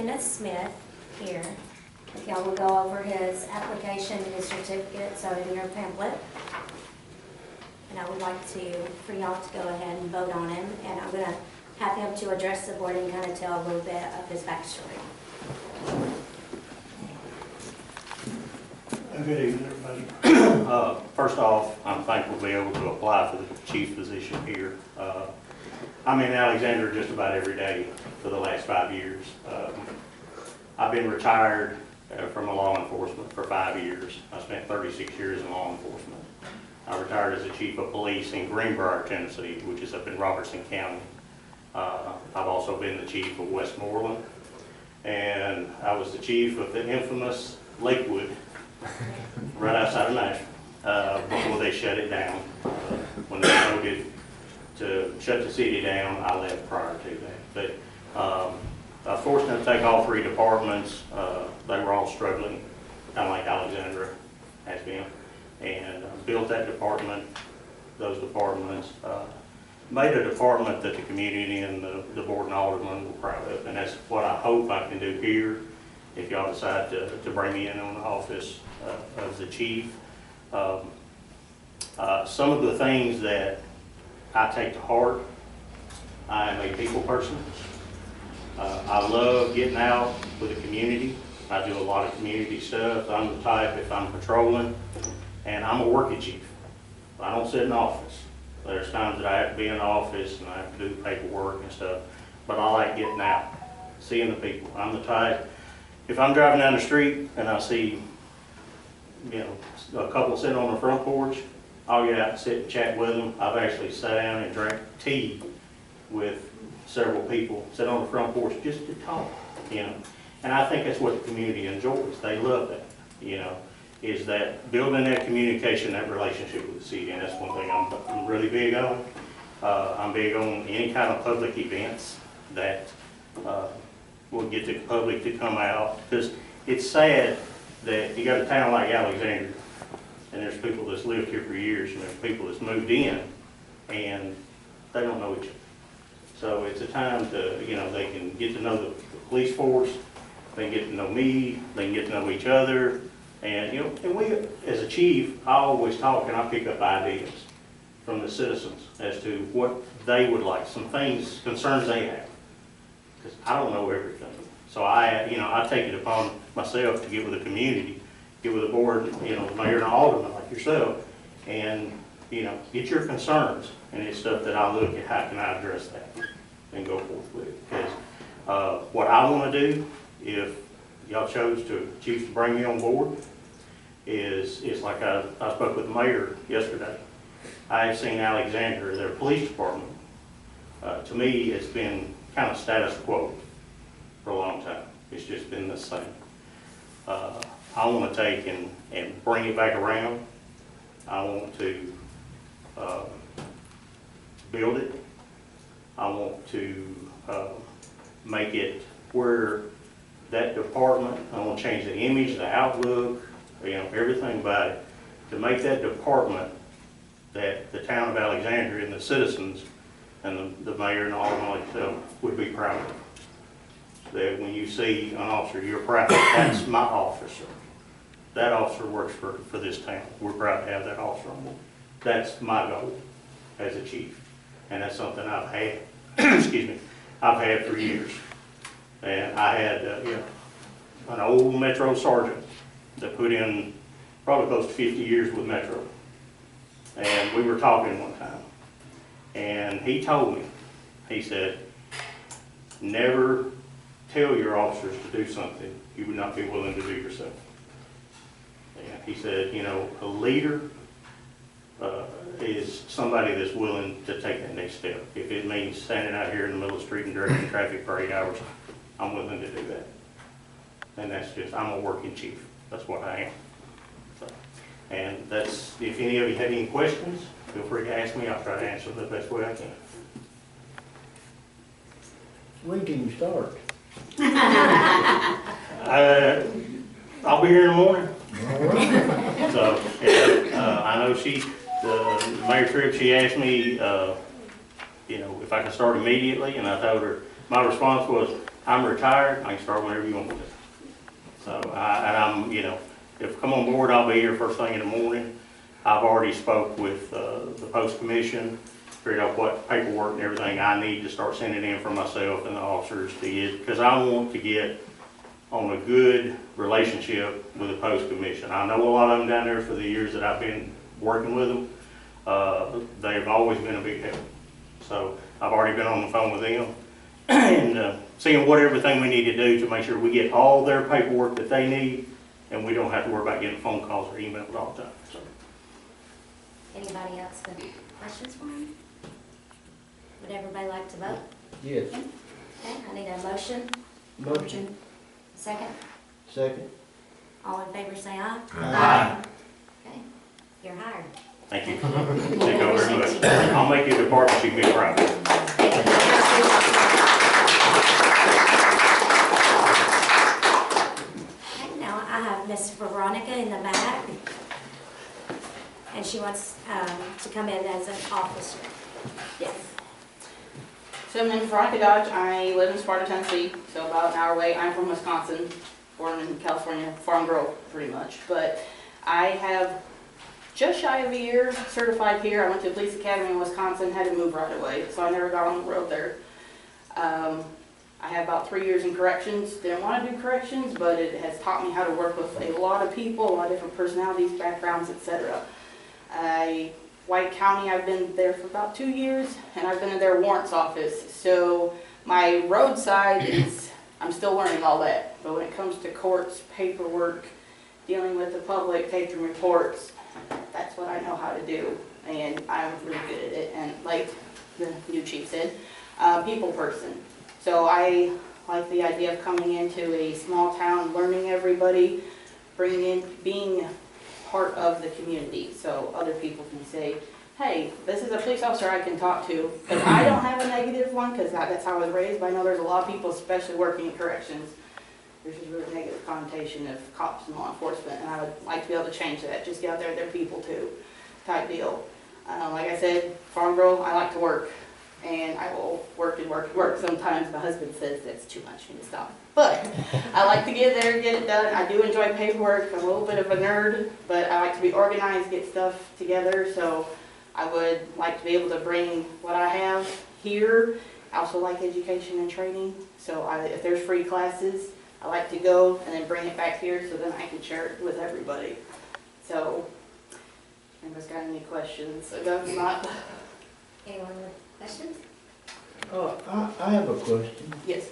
Kenneth Smith here. If y'all will go over his application and his certificates are in your pamphlet. And I would like for y'all to go ahead and vote on him. And I'm going to have him to address the board and kind of tell a little bit of his backstory. Good evening, everybody. First off, I'm thankful to be able to apply for the chief position here. I'm in Alexandria just about every day for the last 5 years. I've been retired from law enforcement for 5 years. I spent 36 years in law enforcement. I retired as the chief of police in Greenbrier, Tennessee, which is up in Robertson County. I've also been the chief of Westmoreland, and I was the chief of the infamous Lakewood, right outside of Nashville, before they shut it down. When they voted to shut the city down, I left prior to that. But I was fortunate to take all 3 departments. They were all struggling, kind of like Alexandria has been, and built that department, those departments, made a department that the community and the board and aldermen were proud of, and that's what I hope I can do here if y'all decide to bring me in on the office of the chief. Some of the things that I take to heart, I am a people person. I love getting out with the community. I do a lot of community stuff. I'm the type, if I'm patrolling, and I'm a working chief. I don't sit in office. There's times that I have to be in the office and I have to do paperwork and stuff, but I like getting out, seeing the people. I'm the type, if I'm driving down the street and I see, a couple sitting on the front porch, I'll get out and sit and chat with them. I've actually sat down and drank tea with several people, sit on the front porch just to talk, And I think that's what the community enjoys. They love that, is that building that communication, that relationship with the city. And that's one thing I'm really big on. I'm big on any kind of public events that will get the public to come out. Because it's sad that you got a town like Alexandria, and there's people that's lived here for years, and there's people that's moved in, and they don't know each other. So it's a time to, they can get to know the police force, they can get to know me, they can get to know each other. And, and we, as a chief, I always talk and I pick up ideas from the citizens as to what they would like, some things, concerns they have. Because I don't know everything. So I take it upon myself to get with the community, get with the board, the mayor and alderman like yourself, and, get your concerns. And it's stuff that I look at, how can I address that and go forth with it. Because what I want to do, if y'all chose to choose to bring me on board, is like I spoke with the mayor yesterday. I have seen Alexandria, their police department. To me, it's been kind of status quo for a long time. It's just been the same. I want to take and bring it back around. I want to build it. I want to make it where that department, I want to change the image, the outlook, everything about it, to make that department that the town of Alexandria and the citizens and the mayor and all like myself would be proud of. That when you see an officer, you're proud, that's my officer. That officer works for this town. We're proud to have that officer on board. That's my goal as a chief. And that's something I've had, excuse me, I've had for years. And I had, an old Metro sergeant that put in probably close to 50 years with Metro. And we were talking one time. And he told me, he said, never tell your officers to do something you would not be willing to do yourself. And he said, a leader is somebody that's willing to take that next step. If it means standing out here in the middle of the street and directing traffic for 8 hours, I'm willing to do that. And that's just, I'm a working chief. That's what I am. So, and that's, if any of you have any questions, feel free to ask me. I'll try to answer them the best way I can. When can you start? I'll be here in the morning. So, I know the Mayor Tripp, she asked me, if I could start immediately, and I told her, my response was, I'm retired, I can start whenever you want me to. So, and I'm, you know, if I come on board, I'll be here first thing in the morning. I've already spoke with the post commission, figured out what paperwork and everything I need to start sending in for myself and the officers to get, because I want to get on a good relationship with the post commission. I know a lot of them down there for the years that I've been working with them. They've always been a big help. So I've already been on the phone with them and seeing what everything we need to do to make sure we get all their paperwork that they need and we don't have to worry about getting phone calls or emails all the time. So. Anybody else have questions for him? Would everybody like to vote? Yes. Okay, I need a motion. Motion. Second. Second. All in favor say aye. Aye. Okay, you're hired. Thank you. Thank you very much. I'll make your department chief be proud. Okay, now I have Miss Veronica in the back. And she wants to come in as an officer. Yes. So my name is Veronica Dodge. I live in Sparta, Tennessee, so about an hour away. I'm from Wisconsin, born in California, farm girl pretty much. But I have just shy of a year certified here. I went to the police academy in Wisconsin, had to move right away, so I never got on the road there. I have about 3 years in corrections. Didn't want to do corrections, but it has taught me how to work with a lot of people, a lot of different personalities, backgrounds, etc. White County, I've been there for about 2 years, and I've been in their warrants office. So my roadside is, I'm still learning all that. But when it comes to courts, paperwork, dealing with the public, taking reports, that's what I know how to do. And I'm really good at it. And like the new chief said, people person. So I like the idea of coming into a small town, learning everybody, bringing in, being part of the community, so other people can say, hey, this is a police officer I can talk to, because I don't have a negative one, because that's how I was raised, but I know there's a lot of people, especially working in corrections, there's a really negative connotation of cops and law enforcement, and I would like to be able to change that, just get out there, they're people too, type deal. Like I said, farm girl, I like to work, and I will work and work and work. Sometimes my husband says that's too much, you need to stop. But I like to get there, get it done. I do enjoy paperwork. I'm a little bit of a nerd, but I like to be organized, get stuff together. So I would like to be able to bring what I have here. I also like education and training. So if there's free classes, I like to go and then bring it back here so then I can share it with everybody. So, anybody's got any questions? So that's not. Anyone with questions? I have a question. Yes.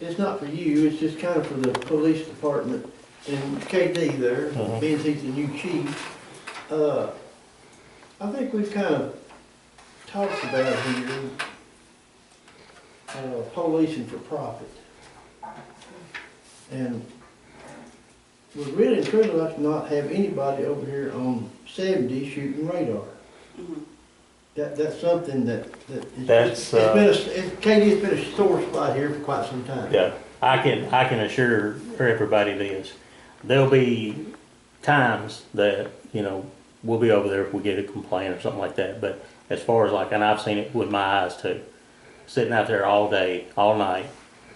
It's not for you, it's just kind of for the police department and KD there, being he's the new chief. I think we've kind of talked about here, policing for profit. And we'd really and truly like to not have anybody over here on 70 shooting radar. Mm-hmm. That's something that That's, KD's been a sore spot here for quite some time. yeah, I can assure everybody this. There'll be times that, you know, we'll be over there if we get a complaint or something like that. But as far as like, and I've seen it with my eyes too, sitting out there all day, all night,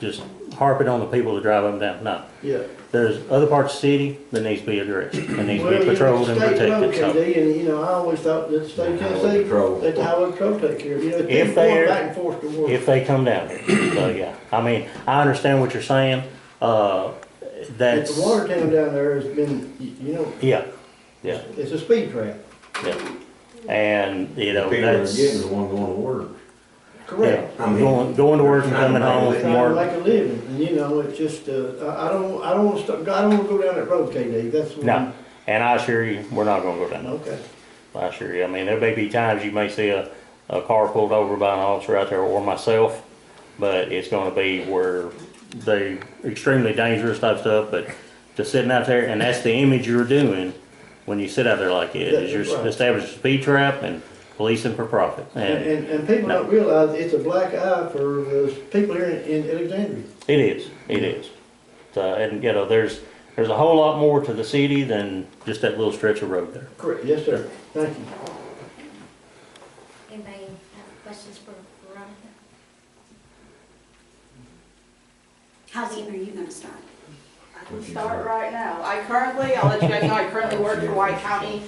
just harping on the people that drive up and down. No. Yeah. There's other parts of the city that needs to be addressed and needs to be patrolled and protected. So KD, and I always thought that the state of Tennessee, let the highway patrol take care of it. If they're they're- back and forth to work. if they come down here. So yeah, I mean, I understand what you're saying. But That's, the Watertown down there has been, yeah, it's a speed trap. yeah. And, you know, People are that's, getting the one going to work. Correct. I mean, going to work and coming home from Trying to work. make a living, and it's just, I don't want to stop, I don't want to go down that road, KD, that's what. No, and I assure you, we're not gonna go down there. Okay. I assure you. I mean, there may be times you may see a car pulled over by an officer out there or myself, but it's gonna be where they extremely dangerous type stuff, but just sitting out there, and that's the image you're doing when you sit out there like it, is you're Right. establishing a speed trap and policing for profit. And people don't realize it's a black eye for the people here in Alexandria. It is, it is. So, and you know, there's a whole lot more to the city than just that little stretch of road there. Correct, yes, sir, thank you. Anybody have questions for Veronica? How soon are you gonna start? I can start right now. I'll let you guys know, I currently work for White County.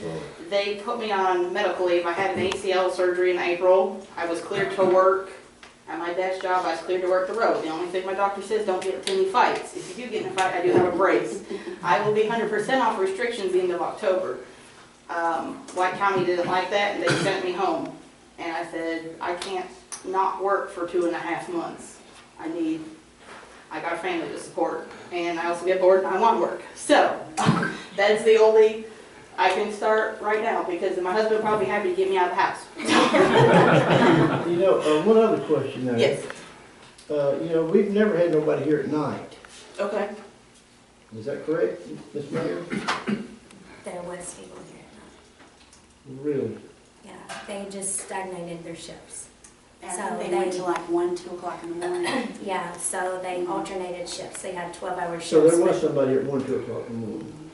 They put me on medical leave. I had an ACL surgery in April. I was cleared to work at my desk job. I was cleared to work the road. The only thing my doctor says, don't get into any fights. If you do get in a fight, I do have a brace. I will be 100% off restrictions the end of October. White County didn't like that, and they sent me home. And I said, I can't not work for 2.5 months. I got a family to support, and I also get bored and I want work. So, that's the only, I can start right now, because my husband will probably be happy to get me out of the house. You know, one other question there. Yes, You know, we've never had nobody here at night. okay. Is that correct, Ms. Mayor? There was people here at night. Really? Yeah, they just stagnated their shifts. And I So think they went they- to like 1, 2 o'clock in the morning. Yeah, so they alternated shifts. They had 12-hour shifts. So there was but- somebody at 1, 2 o'clock in the morning?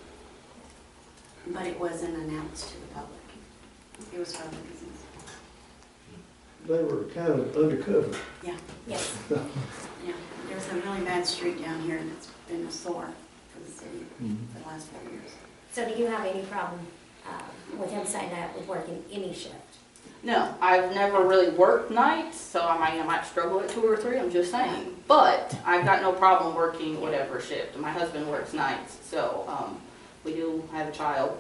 But it wasn't announced to the public. It was public business. They were kind of undercover. Yes. Yeah, there's a really bad street down here that's been a sore for the city for the last 4 years. So do you have any problem with him saying that with working any shift? No, I've never really worked nights, so I might struggle at 2 or 3, I'm just saying. But I've got no problem working whatever shift. My husband works nights, so we do have a child,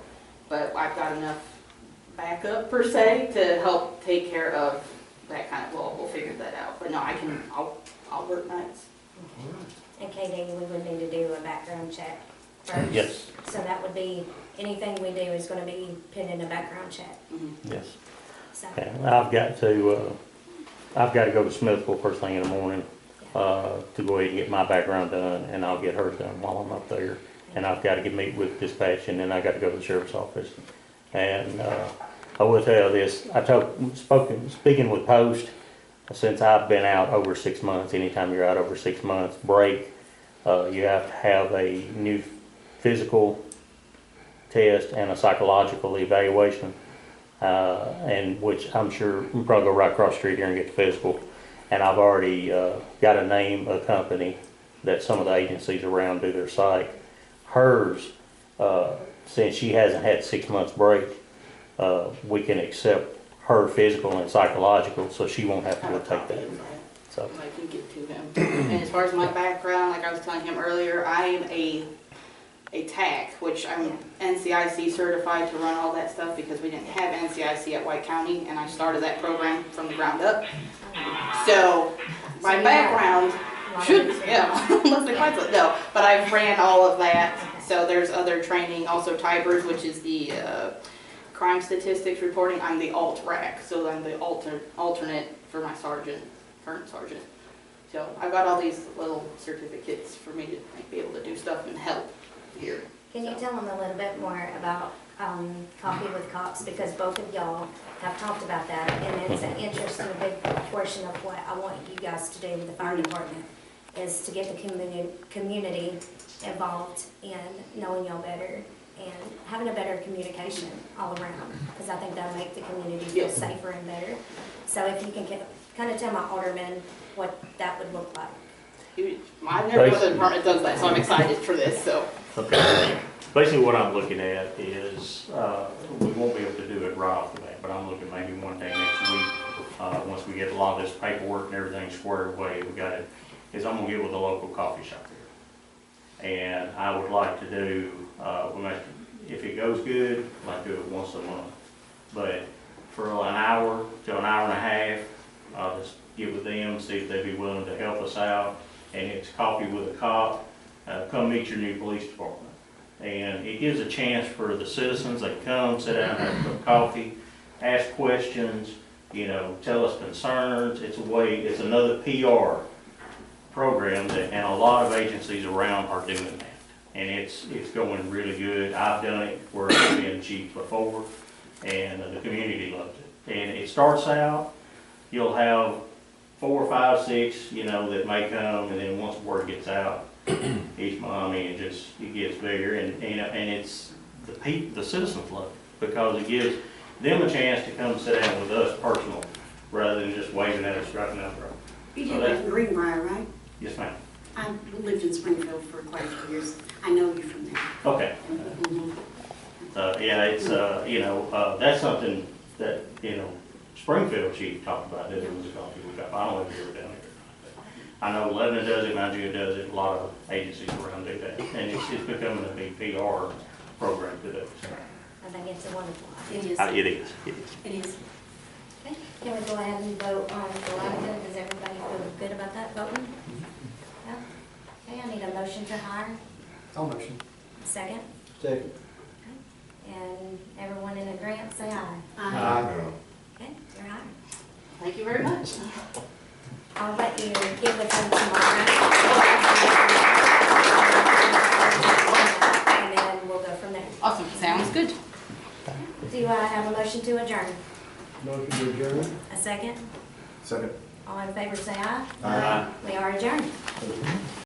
but I've got enough backup per se to help take care of that kind of, we'll figure that out. But no, I'll work nights. And KD, we would need to do a background check first. Yes, So that would be, anything we do is going to be pending a background check. yes. So, And I've got to go to Smithville first thing in the morning, to go ahead and get my background done, and I'll get hers done while I'm up there. And I've got to meet with dispatch, and then I got to go to the sheriff's office. And, I will tell you this, speaking with Post, since I've been out over 6 months, anytime you're out over 6 months break, you have to have a new physical test and a psychological evaluation. And which I'm sure we'll probably go right across the street here and get the physical. And I've already got to name a company that some of the agencies around do their site. Hers, since she hasn't had 6 months break, we can accept her physical and psychological, so she won't have to go take that. So, I can get to him. And as far as my background, like I was telling him earlier, I am a TAC, which I'm NCIC certified to run all that stuff because we didn't have NCIC at White County, and I started that program from the ground up. So my you background have- should, unless they find something, no, but I've ran all of that. So there's other training, also TIBERS, which is the crime statistics reporting. I'm the alt-RAC, so I'm the alternate for my current sergeant. So I've got all these little certificates for me to be able to do stuff and help here. Can you tell them a little bit more about Coffee with Cops? Because both of y'all have talked about that, and it's an interesting big portion of what I want you guys to do with the fire department, is to get the community involved in knowing y'all better and having a better communication all around, because I think that'll make the community feel Yes. safer and better. So if you can kind of tell my aldermen what that would look like. I've never known the department does that, so I'm excited for this, so. okay. Basically what I'm looking at is, we won't be able to do it right off the bat, but I'm looking maybe one day next week, once we get a lot of this paperwork and everything squared away, I'm gonna get with a local coffee shop here. And I would like to do, if it goes good, I'd like to do it once a month. But for an hour to an hour and a half, I'll just get with them, see if they'd be willing to help us out. And it's Coffee with a Cop, come meet your new police department. And it gives a chance for the citizens, they come, sit down, have a cup of coffee, ask questions, tell us concerns. It's another PR program and a lot of agencies around are doing that. And it's going really good. I've done it where I've been chief before, and the community loves it. And it starts out, you'll have 4, 5, 6, that may come, and then once the word gets out, each month, it gets bigger, and it's the citizens love it because it gives them a chance to come sit down with us personally, rather than just waving at us right down the road. You So did that's- live in Greenbrier, right? Yes, ma'am. I lived in Springfield for quite a few years. I know you from there. Okay. Mhm. Yeah, it's, that's something that, Springfield chief talked about, doing was a coffee we got. I don't know if you're ever down here. I know Lebanon does it, Mount Juliet does it, a lot of agencies around do that. And it's becoming a big PR program to do. I think it's a wonderful It idea. is. It is, it is. It is. Okay, can we go ahead and vote on Veronica? Does everybody feel good about that voting? Yeah. Okay, I need a motion to hire. I'll motion. Second. Second. And everyone in agreement, say aye. Okay, you're hired. Thank you very much. I'll let you get with them tomorrow. And then we'll go from there. Awesome, sounds good. Do I have a motion to adjourn? Motion to adjourn. A second? Second. All in favor, say aye. Aye. We are adjourned.